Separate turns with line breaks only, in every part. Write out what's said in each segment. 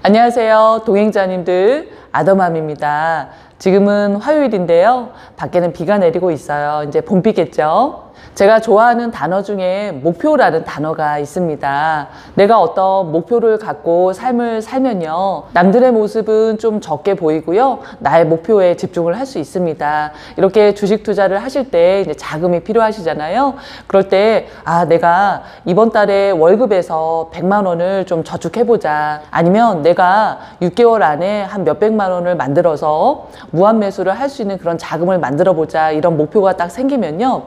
안녕하세요, 동행자님들. 아더맘입니다. 지금은 화요일인데요. 밖에는 비가 내리고 있어요. 이제 봄비겠죠? 제가 좋아하는 단어 중에 목표라는 단어가 있습니다. 내가 어떤 목표를 갖고 삶을 살면요, 남들의 모습은 좀 적게 보이고요, 나의 목표에 집중을 할 수 있습니다. 이렇게 주식 투자를 하실 때 이제 자금이 필요하시잖아요. 그럴 때 내가 이번 달에 월급에서 100만 원을 좀 저축해보자, 아니면 내가 6개월 안에 한 몇백만 원을 만들어서 무한 매수를 할 수 있는 그런 자금을 만들어보자, 이런 목표가 딱 생기면요,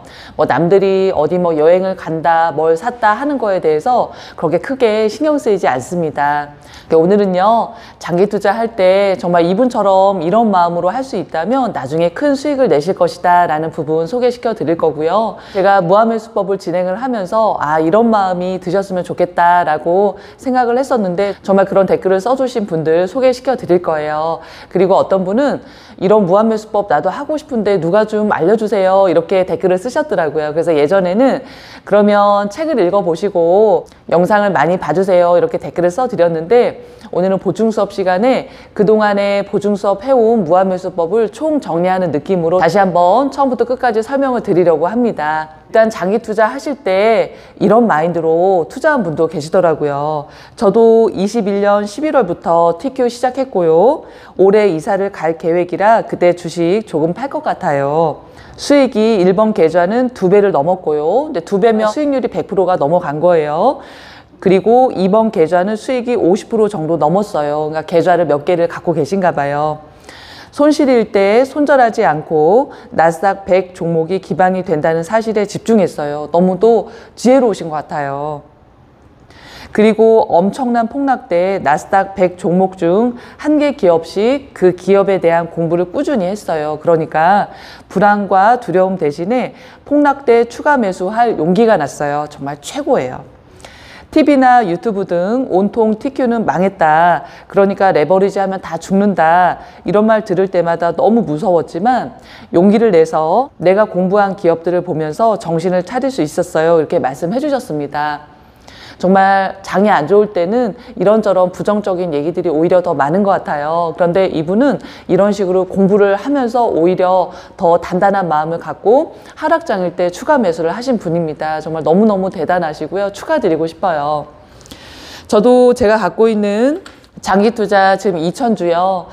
남들이 어디 여행을 간다, 뭘 샀다 하는 거에 대해서 그렇게 크게 신경 쓰이지 않습니다. 오늘은요, 장기 투자할 때 정말 이분처럼 이런 마음으로 할 수 있다면 나중에 큰 수익을 내실 것이다 라는 부분 소개시켜 드릴 거고요. 제가 무한매수법을 진행을 하면서 이런 마음이 드셨으면 좋겠다 라고 생각을 했었는데, 정말 그런 댓글을 써주신 분들 소개시켜 드릴 거예요. 그리고 어떤 분은 이런 무한매수법 나도 하고 싶은데 누가 좀 알려주세요, 이렇게 댓글을 쓰셨더라고요. 그래서 예전에는 그러면 책을 읽어보시고 영상을 많이 봐주세요, 이렇게 댓글을 써드렸는데, 오늘은 보충수업 시간에 그동안에 보충수업 해온 무한매수법을 총 정리하는 느낌으로 다시 한번 처음부터 끝까지 설명을 드리려고 합니다. 일단 장기 투자 하실 때 이런 마인드로 투자한 분도 계시더라고요. 저도 21년 11월부터 TQ 시작했고요. 올해 이사를 갈 계획이라 그때 주식 조금 팔 것 같아요. 수익이 1번 계좌는 2배를 넘었고요. 근데 2배면 수익률이 100%가 넘어간 거예요. 그리고 2번 계좌는 수익이 50% 정도 넘었어요. 그러니까 계좌를 몇 개를 갖고 계신가 봐요. 손실일 때 손절하지 않고 나스닥 100 종목이 기반이 된다는 사실에 집중했어요. 너무도 지혜로우신 것 같아요. 그리고 엄청난 폭락 때 나스닥 100 종목 중 한 개 기업씩 그 기업에 대한 공부를 꾸준히 했어요. 그러니까 불안과 두려움 대신에 폭락 때 추가 매수할 용기가 났어요. 정말 최고예요. TV나 유튜브 등 온통 TQ는 망했다, 그러니까 레버리지 하면 다 죽는다, 이런 말 들을 때마다 너무 무서웠지만 용기를 내서 내가 공부한 기업들을 보면서 정신을 차릴 수 있었어요, 이렇게 말씀해 주셨습니다. 정말 장이 안 좋을 때는 이런저런 부정적인 얘기들이 오히려 더 많은 것 같아요. 그런데 이분은 이런 식으로 공부를 하면서 오히려 더 단단한 마음을 갖고 하락장일 때 추가 매수를 하신 분입니다. 정말 너무너무 대단하시고요. 축하드리고 싶어요. 저도 제가 갖고 있는 장기 투자 지금 2000주요.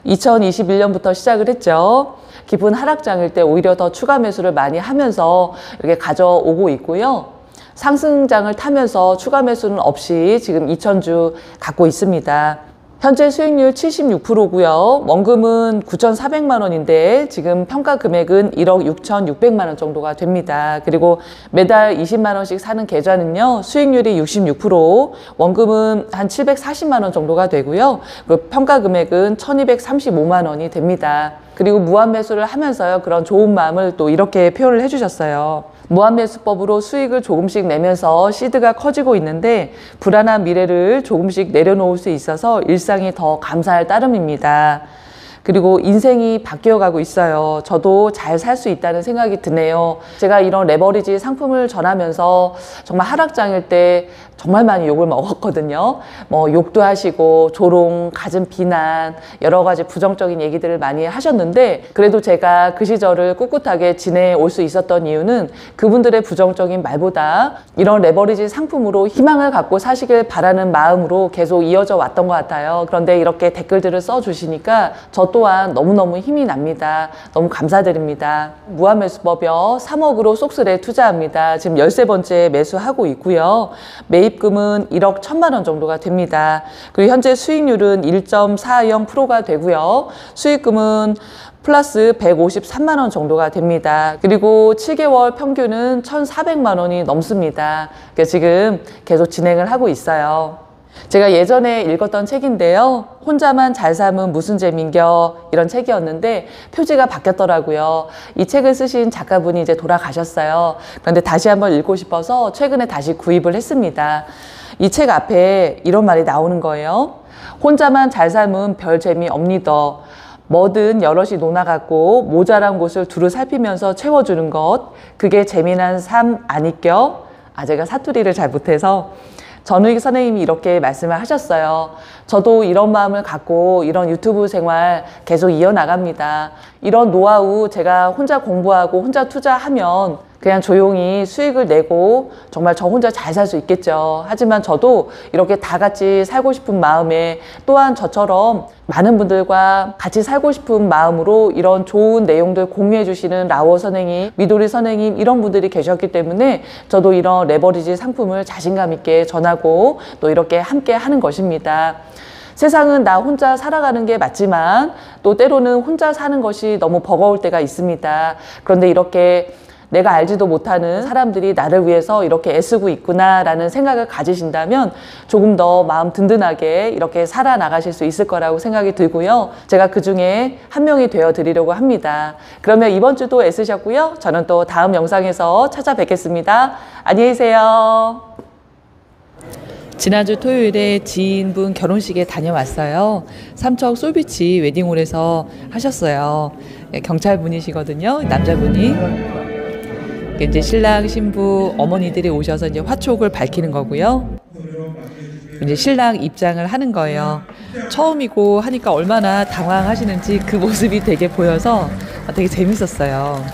2021년부터 시작을 했죠. 깊은 하락장일 때 오히려 더 추가 매수를 많이 하면서 이렇게 가져오고 있고요. 상승장을 타면서 추가 매수는 없이 지금 2000주 갖고 있습니다. 현재 수익률 76%고요. 원금은 9,400만 원인데 지금 평가 금액은 1억 6,600만 원 정도가 됩니다. 그리고 매달 20만 원씩 사는 계좌는요, 수익률이 66%, 원금은 한 740만 원 정도가 되고요. 그리고 평가 금액은 1,235만 원이 됩니다. 그리고 무한매수를 하면서요, 그런 좋은 마음을 또 이렇게 표현을 해주셨어요. 무한매수법으로 수익을 조금씩 내면서 시드가 커지고 있는데 불안한 미래를 조금씩 내려놓을 수 있어서 일상이 더 감사할 따름입니다. 그리고 인생이 바뀌어가고 있어요. 저도 잘 살 수 있다는 생각이 드네요. 제가 이런 레버리지 상품을 전하면서 정말 하락장일 때 정말 많이 욕을 먹었거든요. 욕도 하시고 조롱, 갖은 비난, 여러 가지 부정적인 얘기들을 많이 하셨는데, 그래도 제가 그 시절을 꿋꿋하게 지내올 수 있었던 이유는 그분들의 부정적인 말보다 이런 레버리지 상품으로 희망을 갖고 사시길 바라는 마음으로 계속 이어져 왔던 것 같아요. 그런데 이렇게 댓글들을 써주시니까 저 또한 너무너무 힘이 납니다. 너무 감사드립니다. 무한매수법이요, 3억으로 속스레 투자합니다. 지금 13번째 매수하고 있고요. 매입금은 1억 1,000만 원 정도가 됩니다. 그리고 현재 수익률은 1.40%가 되고요. 수익금은 플러스 153만 원 정도가 됩니다. 그리고 7개월 평균은 1,400만 원이 넘습니다. 그러니까 지금 계속 진행을 하고 있어요. 제가 예전에 읽었던 책인데요, 혼자만 잘 살면 무슨 재민겨, 이런 책이었는데 표지가 바뀌었더라고요. 이 책을 쓰신 작가분이 이제 돌아가셨어요. 그런데 다시 한번 읽고 싶어서 최근에 다시 구입을 했습니다. 이 책 앞에 이런 말이 나오는 거예요. 혼자만 잘 살면 별 재미 없니다. 뭐든 여럿이 논아갖고 모자란 곳을 두루 살피면서 채워주는 것, 그게 재미난 삶 아니껴? 제가 사투리를 잘 못해서 전우익 선생님이 이렇게 말씀을 하셨어요. 저도 이런 마음을 갖고 이런 유튜브 생활 계속 이어나갑니다. 이런 노하우 제가 혼자 공부하고 혼자 투자하면 그냥 조용히 수익을 내고 정말 저 혼자 잘 살 수 있겠죠. 하지만 저도 이렇게 다 같이 살고 싶은 마음에 또한 저처럼 많은 분들과 같이 살고 싶은 마음으로 이런 좋은 내용들 공유해 주시는 라오 선생님, 미도리 선생님 이런 분들이 계셨기 때문에 저도 이런 레버리지 상품을 자신감 있게 전하고 또 이렇게 함께 하는 것입니다. 세상은 나 혼자 살아가는 게 맞지만 또 때로는 혼자 사는 것이 너무 버거울 때가 있습니다. 그런데 이렇게 내가 알지도 못하는 사람들이 나를 위해서 이렇게 애쓰고 있구나라는 생각을 가지신다면 조금 더 마음 든든하게 이렇게 살아나가실 수 있을 거라고 생각이 들고요. 제가 그 중에 한 명이 되어 드리려고 합니다. 그러면 이번 주도 애쓰셨고요. 저는 또 다음 영상에서 찾아뵙겠습니다. 안녕히 계세요. 지난주 토요일에 지인분 결혼식에 다녀왔어요. 삼척 솔비치 웨딩홀에서 하셨어요. 경찰분이시거든요. 남자분이. 이제 신랑, 신부, 어머니들이 오셔서 이제 화촉을 밝히는 거고요. 이제 신랑 입장을 하는 거예요. 처음이고 하니까 얼마나 당황하시는지 그 모습이 되게 보여서 되게 재밌었어요.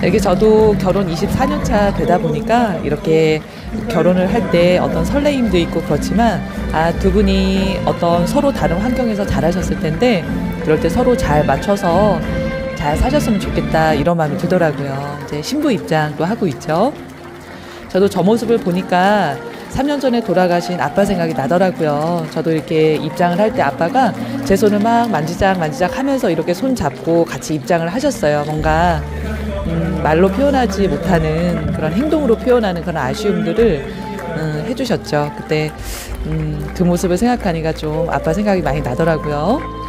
이렇게 저도 결혼 24년 차 되다 보니까 이렇게 결혼을 할 때 어떤 설레임도 있고 그렇지만 두 분이 어떤 서로 다른 환경에서 잘하셨을 텐데 그럴 때 서로 잘 맞춰서 잘 사셨으면 좋겠다 이런 마음이 들더라고요. 이제 신부 입장도 하고 있죠. 저도 저 모습을 보니까 3년 전에 돌아가신 아빠 생각이 나더라고요. 저도 이렇게 입장을 할 때 아빠가 제 손을 막 만지작 하면서 이렇게 손 잡고 같이 입장을 하셨어요. 뭔가 말로 표현하지 못하는 그런 행동으로 표현하는 그런 아쉬움들을 해주셨죠. 그때 그 모습을 생각하니까 좀 아빠 생각이 많이 나더라고요.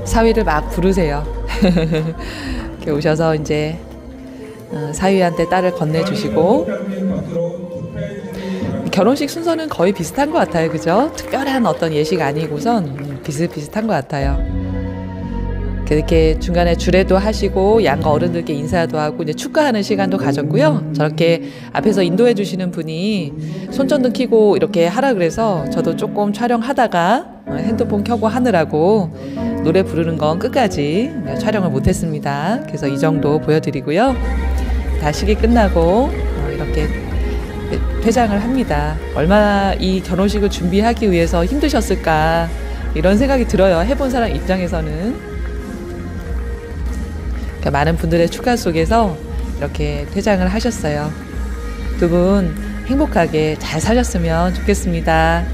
사위를 막 부르세요. 이렇게 오셔서 이제 사위한테 딸을 건네주시고 결혼식 순서는 거의 비슷한 것 같아요. 그죠? 특별한 어떤 예식 아니고선 비슷비슷한 것 같아요. 이렇게 중간에 주례도 하시고 양가 어른들께 인사도 하고 이제 축하하는 시간도 가졌고요. 저렇게 앞에서 인도해 주시는 분이 손전등 켜고 이렇게 하라 그래서 저도 조금 촬영하다가 핸드폰 켜고 하느라고 노래 부르는 건 끝까지 촬영을 못했습니다. 그래서 이 정도 보여드리고요. 다 시기 끝나고 이렇게 퇴장을 합니다. 얼마나 이 결혼식을 준비하기 위해서 힘드셨을까 이런 생각이 들어요. 해본 사람 입장에서는. 많은 분들의 축하 속에서 이렇게 퇴장을 하셨어요. 두 분 행복하게 잘 사셨으면 좋겠습니다.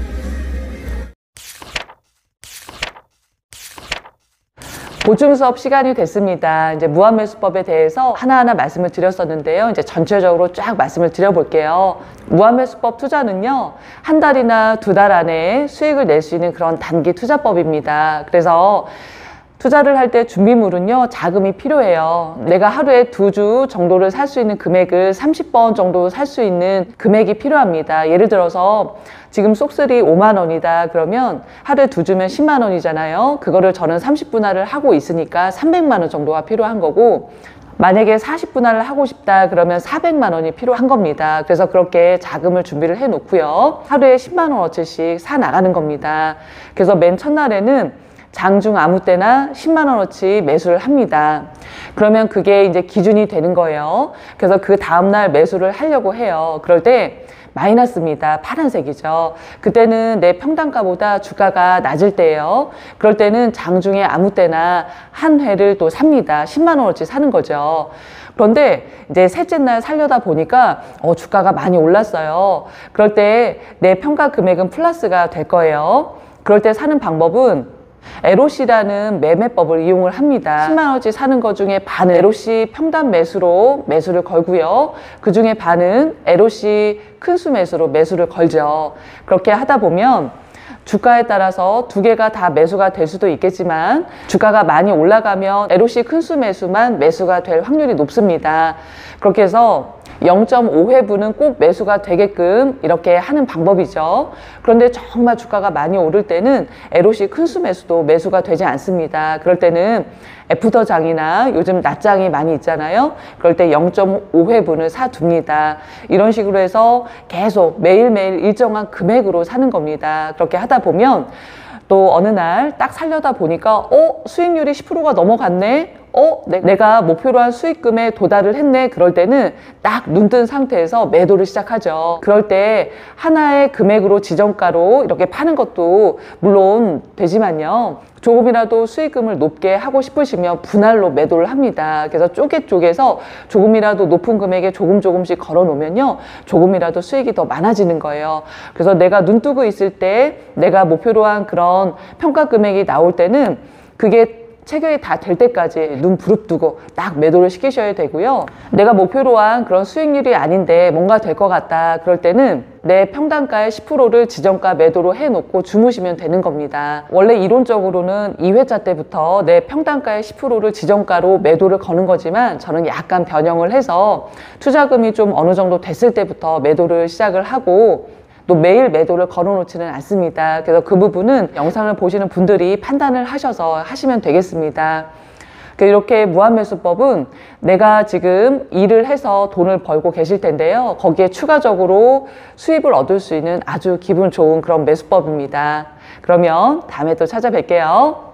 보충 수업 시간이 됐습니다. 이제 무한매수법에 대해서 하나하나 말씀을 드렸었는데요. 이제 전체적으로 쫙 말씀을 드려볼게요. 무한매수법 투자는요, 한 달이나 두 달 안에 수익을 낼 수 있는 그런 단기 투자법입니다. 그래서 투자를 할 때 준비물은요, 자금이 필요해요. 내가 하루에 2주 정도를 살 수 있는 금액을 30번 정도 살 수 있는 금액이 필요합니다. 예를 들어서 지금 쏙쓸이 5만 원이다 그러면 하루에 2주면 10만 원이잖아요. 그거를 저는 30분할을 하고 있으니까 300만 원 정도가 필요한 거고, 만약에 40분할을 하고 싶다 그러면 400만 원이 필요한 겁니다. 그래서 그렇게 자금을 준비를 해 놓고요, 하루에 10만 원어치씩 사 나가는 겁니다. 그래서 맨 첫날에는 장중 아무 때나 10만 원어치 매수를 합니다. 그러면 그게 이제 기준이 되는 거예요. 그래서 그 다음날 매수를 하려고 해요. 그럴 때 마이너스입니다. 파란색이죠. 그때는 내 평단가보다 주가가 낮을 때예요. 그럴 때는 장중에 아무 때나 한 회를 또 삽니다. 10만 원어치 사는 거죠. 그런데 이제 셋째 날 살려다 보니까 주가가 많이 올랐어요. 그럴 때 내 평가 금액은 플러스가 될 거예요. 그럴 때 사는 방법은 LOC라는 매매법을 이용을 합니다. 10만 원어치 사는 것 중에 반은 LOC 평단 매수로 매수를 걸고요. 그 중에 반은 LOC 큰수 매수로 매수를 걸죠. 그렇게 하다 보면 주가에 따라서 두 개가 다 매수가 될 수도 있겠지만 주가가 많이 올라가면 LOC 큰수 매수만 매수가 될 확률이 높습니다. 그렇게 해서 0.5회분은 꼭 매수가 되게끔 이렇게 하는 방법이죠. 그런데 정말 주가가 많이 오를 때는 LOC 큰수 매수도 매수가 되지 않습니다. 그럴 때는 애프터장이나 요즘 낮장이 많이 있잖아요. 그럴 때 0.5회분을 사둡니다. 이런 식으로 해서 계속 매일매일 일정한 금액으로 사는 겁니다. 그렇게 하다 보면 또 어느 날 딱 살려다 보니까 수익률이 10%가 넘어갔네. 내가 목표로 한 수익금에 도달을 했네. 그럴 때는 딱 눈뜬 상태에서 매도를 시작하죠. 그럴 때 하나의 금액으로 지정가로 이렇게 파는 것도 물론 되지만요. 조금이라도 수익금을 높게 하고 싶으시면 분할로 매도를 합니다. 그래서 쪼개서 조금이라도 높은 금액에 조금씩 걸어 놓으면요. 조금이라도 수익이 더 많아지는 거예요. 그래서 내가 눈 뜨고 있을 때 내가 목표로 한 그런 평가 금액이 나올 때는 그게 체결이 다 될 때까지 눈 부릅뜨고 딱 매도를 시키셔야 되고요. 내가 목표로 한 그런 수익률이 아닌데 뭔가 될 것 같다. 그럴 때는 내 평단가의 10%를 지정가 매도로 해놓고 주무시면 되는 겁니다. 원래 이론적으로는 2회차 때부터 내 평단가의 10%를 지정가로 매도를 거는 거지만 저는 약간 변형을 해서 투자금이 좀 어느 정도 됐을 때부터 매도를 시작을 하고 또 매일 매도를 걸어놓지는 않습니다. 그래서 그 부분은 영상을 보시는 분들이 판단을 하셔서 하시면 되겠습니다. 이렇게 무한매수법은 내가 지금 일을 해서 돈을 벌고 계실 텐데요. 거기에 추가적으로 수입을 얻을 수 있는 아주 기분 좋은 그런 매수법입니다. 그러면 다음에 또 찾아뵐게요.